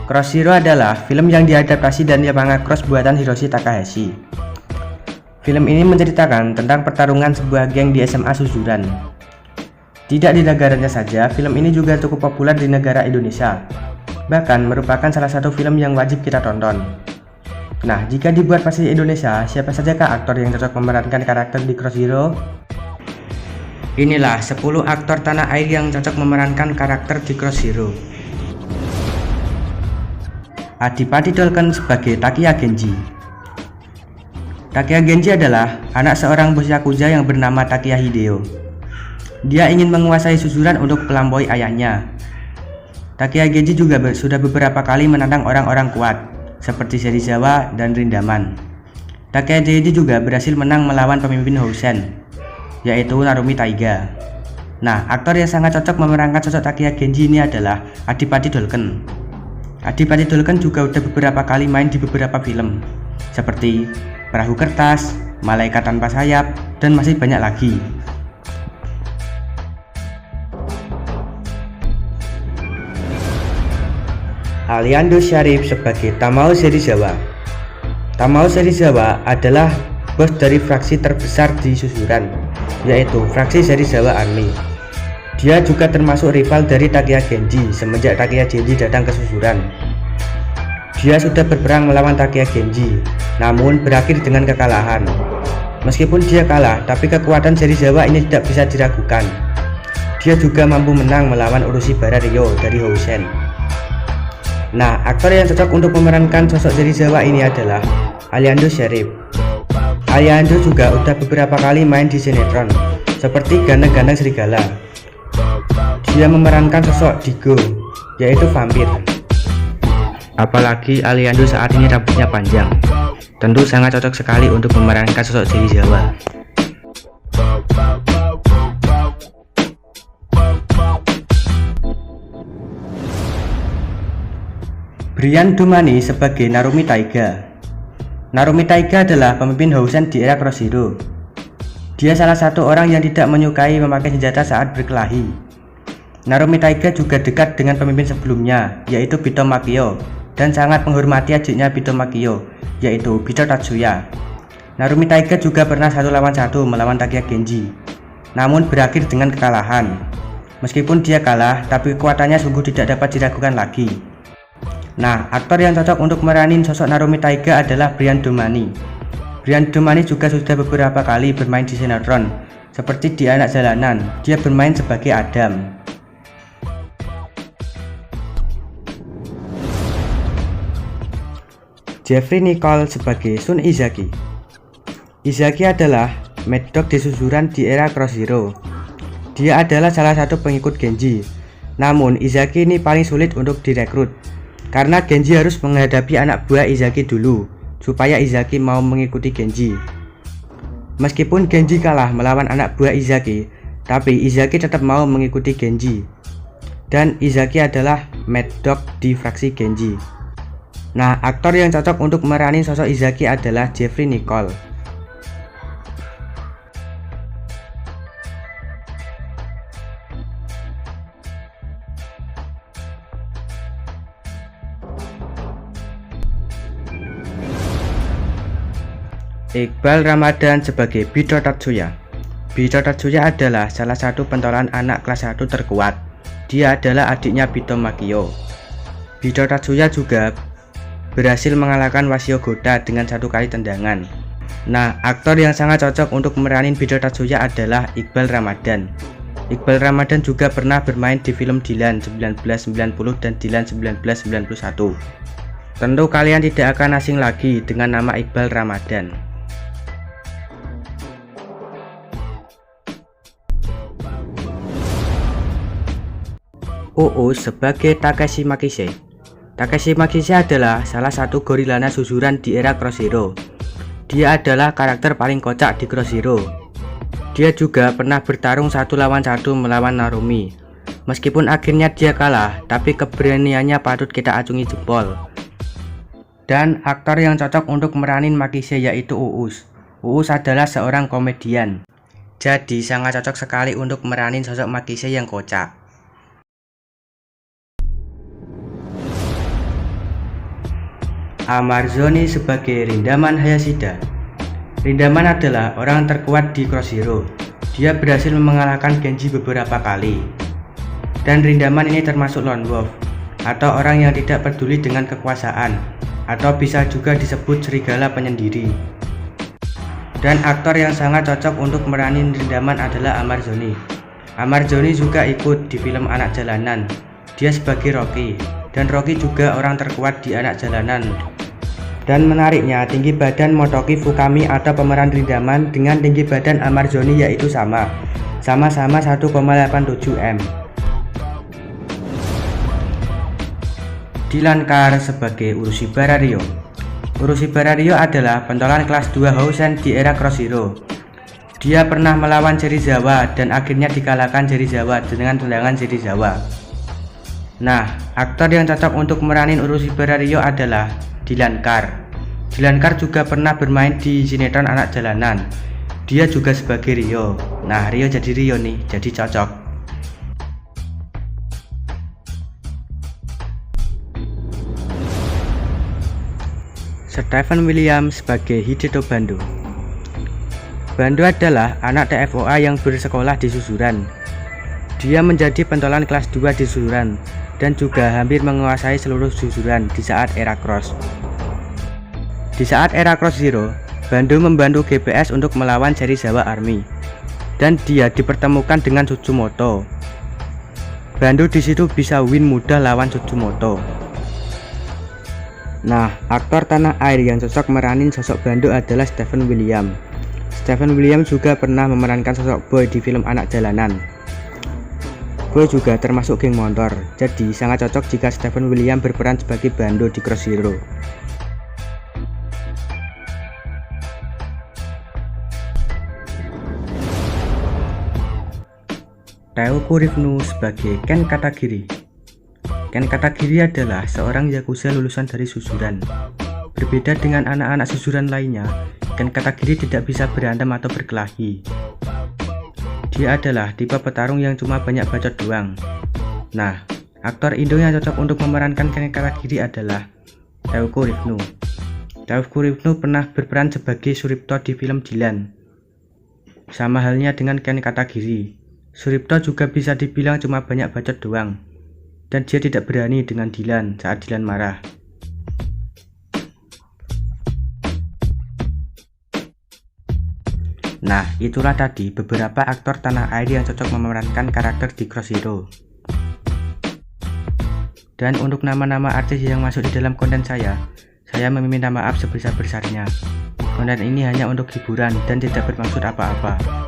Cross Zero adalah film yang diadaptasi dari manga Cross buatan Hiroshi Takahashi. Film ini menceritakan tentang pertarungan sebuah geng di SMA Suzuran. Tidak di negaranya saja, film ini juga cukup populer di negara Indonesia. Bahkan merupakan salah satu film yang wajib kita tonton. Nah, jika dibuat versi Indonesia, siapa sajakah aktor yang cocok memerankan karakter di Cross Zero? Inilah 10 aktor tanah air yang cocok memerankan karakter di Cross Zero. Adipati Dolken sebagai Takiya Genji. Takiya Genji adalah anak seorang bos Yakuza yang bernama Takiya Hideo. Dia ingin menguasai Suzuran untuk melampaui ayahnya. Takiya Genji juga sudah beberapa kali menantang orang-orang kuat seperti Serizawa dan Rindaman. Takiya Genji juga berhasil menang melawan pemimpin Housen, yaitu Narumi Taiga. Nah, aktor yang sangat cocok memerankan sosok Takiya Genji ini adalah Adipati Dolken. Adipati Dolken juga udah beberapa kali main di beberapa film seperti Perahu Kertas, Malaikat Tanpa Sayap, dan masih banyak lagi. Aliando Sharif sebagai Tamao Serizawa. Tamao Serizawa adalah bos dari fraksi terbesar di Suzuran, yaitu fraksi Serizawa Army. Dia juga termasuk rival dari Takiya Genji semenjak Takiya Genji datang ke Suzuran. Dia sudah berperang melawan Takiya Genji, namun berakhir dengan kekalahan. Meskipun dia kalah, tapi kekuatan Serizawa ini tidak bisa diragukan. Dia juga mampu menang melawan Urushibara Ryo dari Housen. Nah, aktor yang cocok untuk memerankan sosok Serizawa ini adalah Aliando Sharif. Aliando juga udah beberapa kali main di sinetron seperti Ganteng-Ganteng Serigala. Dia memerankan sosok Digo, yaitu vampir. Apalagi Aliando saat ini rambutnya panjang. Tentu sangat cocok sekali untuk memerankan sosok Serizawa. Brian Domani sebagai Narumi Taiga. Narumi Taiga adalah pemimpin Housen di era Cross Zero. Dia salah satu orang yang tidak menyukai memakai senjata saat berkelahi. Narumi Taiga juga dekat dengan pemimpin sebelumnya, yaitu Bito Makio, dan sangat menghormati adiknya Bito Makio, yaitu Bito Tatsuya. Narumi Taiga juga pernah 1 lawan 1 melawan Takiya Genji, namun berakhir dengan kekalahan. Meskipun dia kalah, tapi kekuatannya sungguh tidak dapat diragukan lagi. Nah, aktor yang cocok untuk meranin sosok Narumi Taiga adalah Brian Domani. Brian Domani juga sudah beberapa kali bermain di sinetron, seperti di Anak Jalanan. Dia bermain sebagai Adam. Jeffrey Nicole sebagai Shun Izaki. Izaki adalah Mad Dog di Suzuran di era Cross Zero. Dia adalah salah satu pengikut Genji. Namun Izaki ini paling sulit untuk direkrut, karena Genji harus menghadapi anak buah Izaki dulu supaya Izaki mau mengikuti Genji. Meskipun Genji kalah melawan anak buah Izaki, tapi Izaki tetap mau mengikuti Genji. Dan Izaki adalah Mad Dog di fraksi Genji. Nah, aktor yang cocok untuk meranin sosok Izaki adalah Jeffrey Nicole. Iqbal Ramadan sebagai Bito Tatsuya. Bito Tatsuya adalah salah satu pentolan anak kelas 1 terkuat. Dia adalah adiknya Bito Makio. Bito Tatsuya juga berhasil mengalahkan Wasio Goda dengan 1 kali tendangan. Nah, aktor yang sangat cocok untuk meranin Bito Tatsuya adalah Iqbal Ramadan. Iqbal Ramadan juga pernah bermain di film Dilan 1990 dan Dilan 1991. Tentu kalian tidak akan asing lagi dengan nama Iqbal Ramadan. Uus sebagai Takeshi Makise. Takeshi Makise adalah salah satu gorilana Suzuran di era Cross Zero. Dia adalah karakter paling kocak di Cross Zero. Dia juga pernah bertarung 1 lawan 1 melawan Narumi. Meskipun akhirnya dia kalah, tapi keberaniannya patut kita acungi jempol. Dan aktor yang cocok untuk meranin Makise yaitu Uus. Uus adalah seorang komedian. Jadi sangat cocok sekali untuk meranin sosok Makise yang kocak. Amarzoni sebagai Rindaman Hayashida. Rindaman adalah orang terkuat di Cross Hero. Dia berhasil mengalahkan Genji beberapa kali. Dan Rindaman ini termasuk lone wolf, atau orang yang tidak peduli dengan kekuasaan, atau bisa juga disebut serigala penyendiri. Dan aktor yang sangat cocok untuk meranin Rindaman adalah Amarzoni. Amarzoni juga ikut di film Anak Jalanan. Dia sebagai Rocky, dan Rocky juga orang terkuat di Anak Jalanan. Dan menariknya, tinggi badan Motoki Fukami atau pemeran Rindaman dengan tinggi badan Amarzoni yaitu sama-sama 1,87 m. Dylan Carr sebagai Urushibara Ryo. Urushibara Ryo adalah pentolan kelas 2 Housen di era Cross Hero. Dia pernah melawan Serizawa dan akhirnya dikalahkan Serizawa dengan tendangan Serizawa. Nah, aktor yang cocok untuk meranin Urushibara Ryo adalah Dylan Carr. Dylan Carr juga pernah bermain di sinetron Anak Jalanan. Dia juga sebagai Ryo. Nah, Ryo jadi Ryo nih, jadi cocok. Stephen William sebagai Hideto Bando. Bando adalah anak TFOA yang bersekolah di Suzuran. Dia menjadi pentolan kelas 2 di Suzuran dan juga hampir menguasai seluruh Suzuran di saat era Cross. Di saat era Cross Hero, Bando membantu GPS untuk melawan Serizawa Army dan dia dipertemukan dengan Tsumoto. Bando di situ bisa win mudah lawan Tsumoto. Nah, aktor tanah air yang cocok meranin sosok Bando adalah Stephen William. Stephen William juga pernah memerankan sosok Boy di film Anak Jalanan. Boy juga termasuk geng motor, jadi sangat cocok jika Stephen William berperan sebagai Bando di Cross Hero. Teuku Rifnu sebagai Ken Katagiri. Ken Katagiri adalah seorang yakuza lulusan dari Suzuran. Berbeda dengan anak-anak Suzuran lainnya, Ken Katagiri tidak bisa berantem atau berkelahi. Dia adalah tipe petarung yang cuma banyak bacot doang. Nah, aktor Indo yang cocok untuk memerankan Ken Katagiri adalah Teuku Rifnu. Teuku Rifnu pernah berperan sebagai Suripto di film Dylan. Sama halnya dengan Ken Katagiri, Suripto juga bisa dibilang cuma banyak bacot doang, dan dia tidak berani dengan Dylan saat Dylan marah. Nah, itulah tadi beberapa aktor tanah air yang cocok memerankan karakter di Cross Hero. Dan untuk nama-nama artis yang masuk di dalam konten saya meminta maaf sebesar-besarnya. Konten ini hanya untuk hiburan dan tidak bermaksud apa-apa.